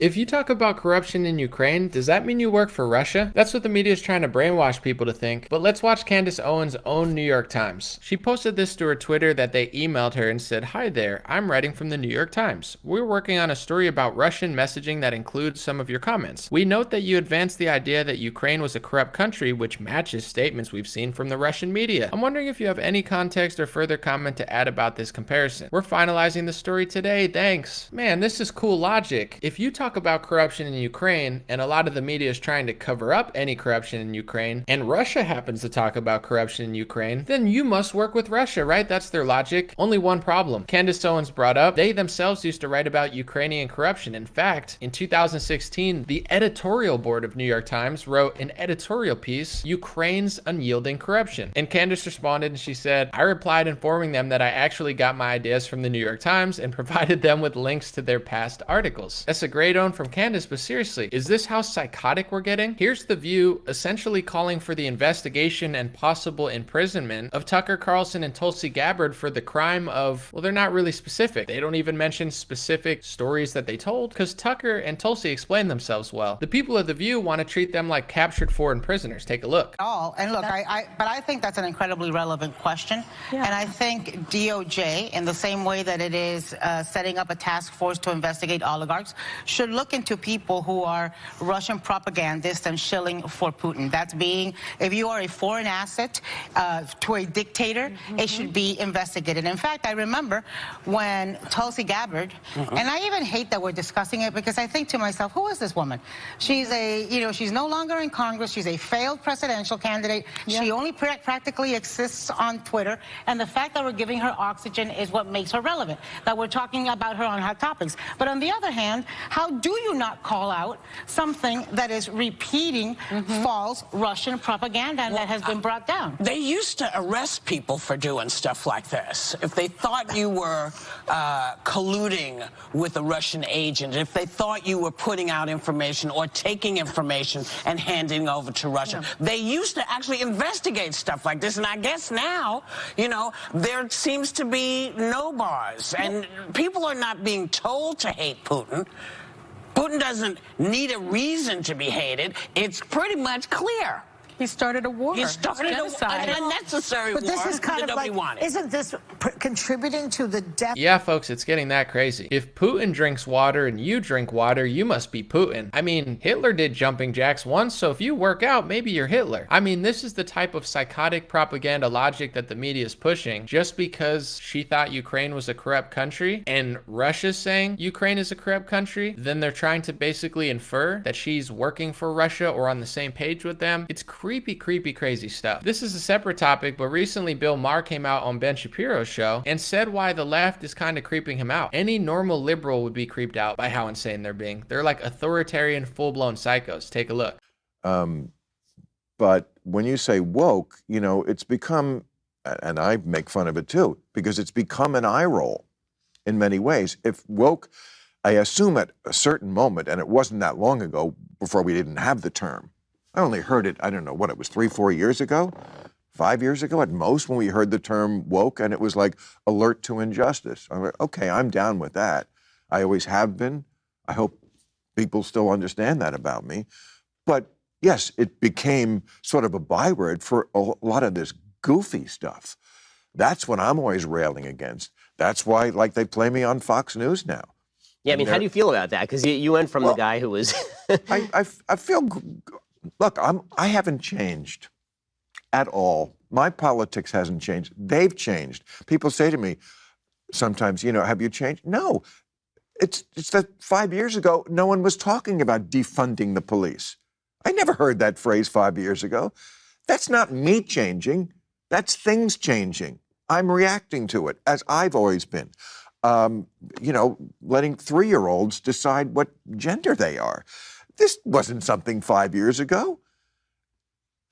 If you talk about corruption in Ukraine, does that mean you work for Russia? That's what the media is trying to brainwash people to think. But let's watch Candace Owens' own New York Times. She posted this to her Twitter that they emailed her and said, "Hi there, I'm writing from the New York Times. We're working on a story about Russian messaging that includes some of your comments. We note that you advanced the idea that Ukraine was a corrupt country, which matches statements we've seen from the Russian media. I'm wondering if you have any context or further comment to add about this comparison. We're finalizing the story today, thanks." Man, this is cool logic. If you talk about corruption in Ukraine, and a lot of the media is trying to cover up any corruption in Ukraine, and Russia happens to talk about corruption in Ukraine, then you must work with Russia, right? That's their logic. Only one problem. Candace Owens brought up, they themselves used to write about Ukrainian corruption. In fact, in 2016, the editorial board of New York Times wrote an editorial piece, "Ukraine's Unyielding Corruption." And Candace responded and she said, "I replied informing them that I actually got my ideas from the New York Times and provided them with links to their past articles." That's a great own from Candace, but seriously, is this how psychotic we're getting? Here's The View essentially calling for the investigation and possible imprisonment of Tucker Carlson and Tulsi Gabbard for the crime of, well, they're not really specific. They don't even mention specific stories that they told because Tucker and Tulsi explain themselves well. The people of The View want to treat them like captured foreign prisoners. Take a look. And look, but I think that's an incredibly relevant question. Yeah. And I think DOJ, in the same way that it is setting up a task force to investigate oligarchs, should look into people who are Russian propagandists and shilling for Putin. That's being, if you are a foreign asset to a dictator, it should be investigated. In fact, I remember when Tulsi Gabbard, and I even hate that we're discussing it because I think to myself, who is this woman? She's she's no longer in Congress. She's a failed presidential candidate. Yeah. She only practically exists on Twitter. And the fact that we're giving her oxygen is what makes her relevant, that we're talking about her on hot topics. But on the other hand, how do you not call out something that is repeating false Russian propaganda that has been brought down? They used to arrest people for doing stuff like this. If they thought you were colluding with a Russian agent, if they thought you were putting out information or taking information and handing over to Russia, they used to actually investigate stuff like this. And I guess now, you know, there seems to be no bars. And people are not being told to hate Putin. Putin doesn't need a reason to be hated. It's pretty much clear. He started a war. He started an unnecessary war. But this is kind of like, isn't this contributing to the death? Yeah, folks, it's getting that crazy. If Putin drinks water and you drink water, you must be Putin. I mean, Hitler did jumping jacks once, so if you work out, maybe you're Hitler. I mean, this is the type of psychotic propaganda logic that the media is pushing just because she thought Ukraine was a corrupt country and Russia's saying Ukraine is a corrupt country, then they're trying to basically infer that she's working for Russia or on the same page with them. It's creepy, crazy stuff. This is a separate topic, but recently Bill Maher came out on Ben Shapiro's show and said why the left is kind of creeping him out. Any normal liberal would be creeped out by how insane they're being. They're like authoritarian, full-blown psychos. Take a look. But when you say woke, you know, it's become, and I make fun of it too, because it's become an eye roll in many ways. If woke, I assume at a certain moment, and it wasn't that long ago before we didn't have the term. I only heard it, I don't know what it was, 3-4 years ago, 5 years ago at most, when we heard the term woke, and it was like alert to injustice. I'm like, okay, I'm down with that. I always have been. I hope people still understand that about me. But yes, it became sort of a byword for a lot of this goofy stuff. That's what I'm always railing against. That's why, like, they play me on Fox News now. Yeah, I mean, how do you feel about that? Because you went from the guy who was... I feel... Look, I haven't changed at all. My politics hasn't changed. They've changed. People say to me sometimes, you know, have you changed? No. It's that 5 years ago, no one was talking about defunding the police. I never heard that phrase 5 years ago. That's not me changing. That's things changing. I'm reacting to it, as I've always been. You know, letting 3-year-olds decide what gender they are. This wasn't something 5 years ago.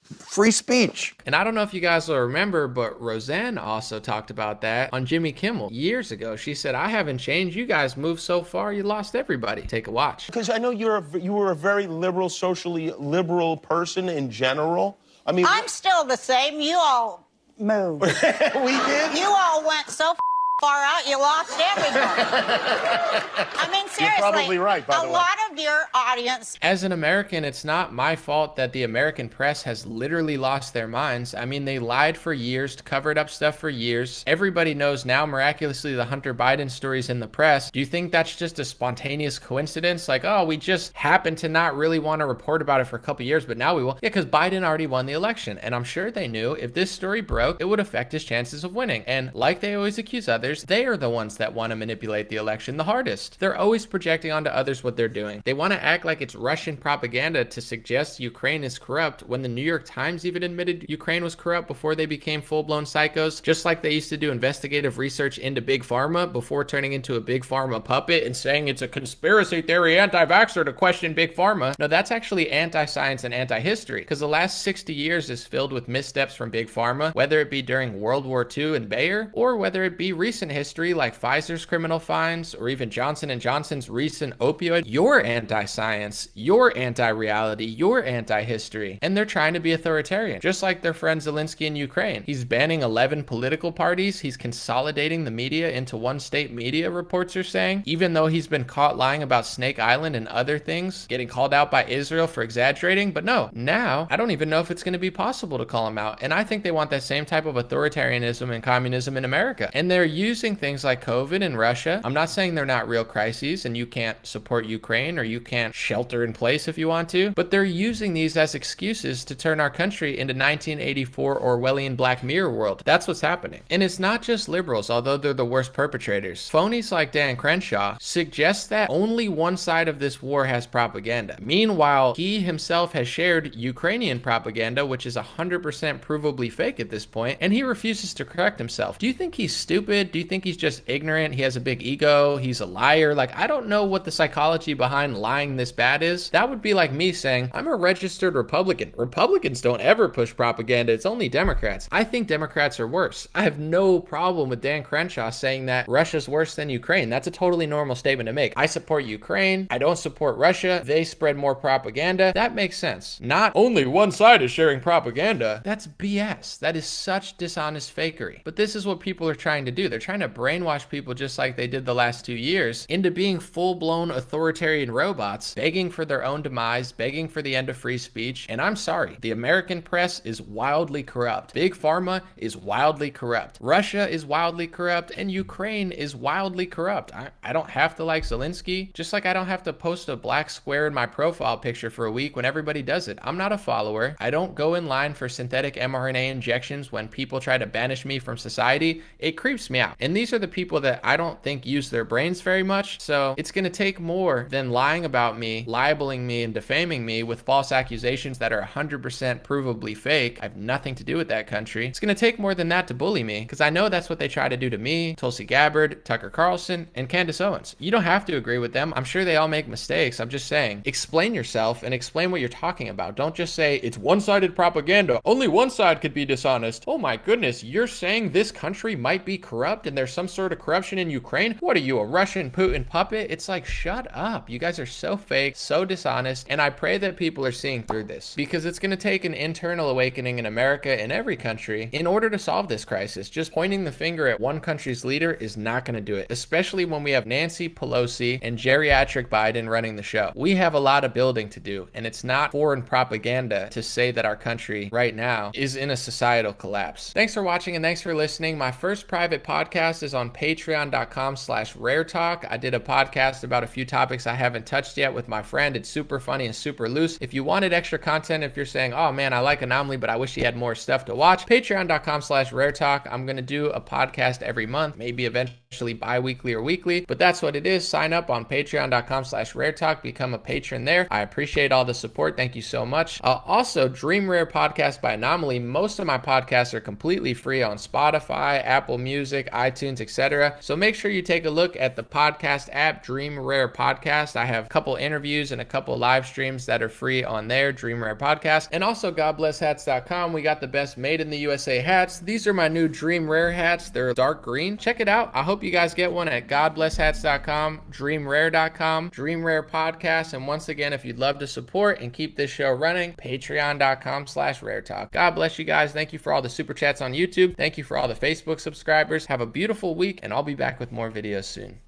Free speech. And I don't know if you guys will remember, but Roseanne also talked about that on Jimmy Kimmel years ago. She said, I haven't changed. You guys moved so far, you lost everybody. Take a watch. Because I know you were a very liberal, socially liberal person in general. I mean, I'm still the same. You all moved. We did? You all went so far out, you lost everybody. I mean, seriously. You're probably right, by the way. A lot of of your audience. As an American, it's not my fault that the American press has literally lost their minds. I mean, they lied for years, covered up stuff for years. Everybody knows now, miraculously, the Hunter Biden story's in the press. Do you think that's just a spontaneous coincidence? Like, oh, we just happened to not really want to report about it for a couple years, but now we will. Yeah, because Biden already won the election. And I'm sure they knew if this story broke, it would affect his chances of winning. And like they always accuse others, they are the ones that want to manipulate the election the hardest. They're always projecting onto others what they're doing. They want to act like it's Russian propaganda to suggest Ukraine is corrupt when the New York Times even admitted Ukraine was corrupt before they became full-blown psychos, just like they used to do investigative research into Big Pharma before turning into a Big Pharma puppet and saying it's a conspiracy theory anti-vaxxer to question Big Pharma. No, that's actually anti-science and anti-history, because the last 60 years is filled with missteps from Big Pharma, whether it be during World War II and Bayer, or whether it be recent history like Pfizer's criminal fines, or even Johnson & Johnson's recent opioid. You're anti-science, you're anti-reality, you're anti-history, and they're trying to be authoritarian, just like their friend Zelensky in Ukraine. He's banning 11 political parties, he's consolidating the media into one state media, reports are saying, even though he's been caught lying about Snake Island and other things, getting called out by Israel for exaggerating. But no, now I don't even know if it's going to be possible to call him out, and I think they want that same type of authoritarianism and communism in America, and they're using things like COVID and Russia. I'm not saying they're not real crises and you can't support Ukraine or you can't shelter in place if you want to, but they're using these as excuses to turn our country into 1984 Orwellian Black Mirror world. That's what's happening. And it's not just liberals, although they're the worst perpetrators. Phonies like Dan Crenshaw suggest that only one side of this war has propaganda. Meanwhile, he himself has shared Ukrainian propaganda, which is 100% provably fake at this point, and he refuses to correct himself. Do you think he's stupid? Do you think he's just ignorant? He has a big ego? He's a liar? Like, I don't know what the psychology behind lying this bad is. That would be like me saying, I'm a registered Republican. Republicans don't ever push propaganda. It's only Democrats. I think Democrats are worse. I have no problem with Dan Crenshaw saying that Russia's worse than Ukraine. That's a totally normal statement to make. I support Ukraine. I don't support Russia. They spread more propaganda. That makes sense. Not only one side is sharing propaganda. That's BS. That is such dishonest fakery. But this is what people are trying to do. They're trying to brainwash people just like they did the last 2 years into being full-blown authoritarian robots, begging for their own demise, begging for the end of free speech. And I'm sorry, the American press is wildly corrupt. Big Pharma is wildly corrupt. Russia is wildly corrupt, and Ukraine is wildly corrupt. I don't have to like Zelensky, just like I don't have to post a black square in my profile picture for a week when everybody does it. I'm not a follower. I don't go in line for synthetic mRNA injections when people try to banish me from society. It creeps me out. And these are the people that I don't think use their brains very much. So it's going to take more than lying about me, libeling me, and defaming me with false accusations that are 100% provably fake. I have nothing to do with that country. It's going to take more than that to bully me, because I know that's what they try to do to me, Tulsi Gabbard, Tucker Carlson, and Candace Owens. You don't have to agree with them. I'm sure they all make mistakes. I'm just saying, explain yourself and explain what you're talking about. Don't just say it's one-sided propaganda. Only one side could be dishonest. Oh my goodness, you're saying this country might be corrupt and there's some sort of corruption in Ukraine? What are you, a Russian Putin puppet? It's like, shut up. You guys are so fake, so dishonest, and I pray that people are seeing through this, because it's going to take an internal awakening in America and every country in order to solve this crisis. Just pointing the finger at one country's leader is not going to do it, especially when we have Nancy Pelosi and geriatric Biden running the show. We have a lot of building to do, and it's not foreign propaganda to say that our country right now is in a societal collapse. Thanks for watching and thanks for listening. My first private podcast is on patreon.com/raretalk. I did a podcast about a few topics I haven't touched yet with my friend. It's super funny and super loose. If you wanted extra content, if you're saying, oh man, I like Anomaly, but I wish he had more stuff to watch, patreon.com/raretalk. I'm going to do a podcast every month, maybe eventually bi-weekly or weekly, but that's what it is. Sign up on patreon.com/raretalk, become a patron there. I appreciate all the support. Thank you so much. Also, Dream Rare Podcast by Anomaly. Most of my podcasts are completely free on Spotify, Apple Music, iTunes, etc. So make sure you take a look at the podcast app, Dream Rare Podcast. I have a couple interviews and a couple live streams that are free on there, Dream Rare Podcast. And also GodBlessHats.com. We got the best made in the USA hats. These are my new Dream Rare hats. They're dark green. Check it out. I hope you guys get one at GodBlessHats.com, DreamRare.com, Dream Rare Podcast. And once again, if you'd love to support and keep this show running, patreon.com/raretalk. God bless you guys. Thank you for all the super chats on YouTube. Thank you for all the Facebook subscribers. Have a beautiful week, and I'll be back with more videos soon.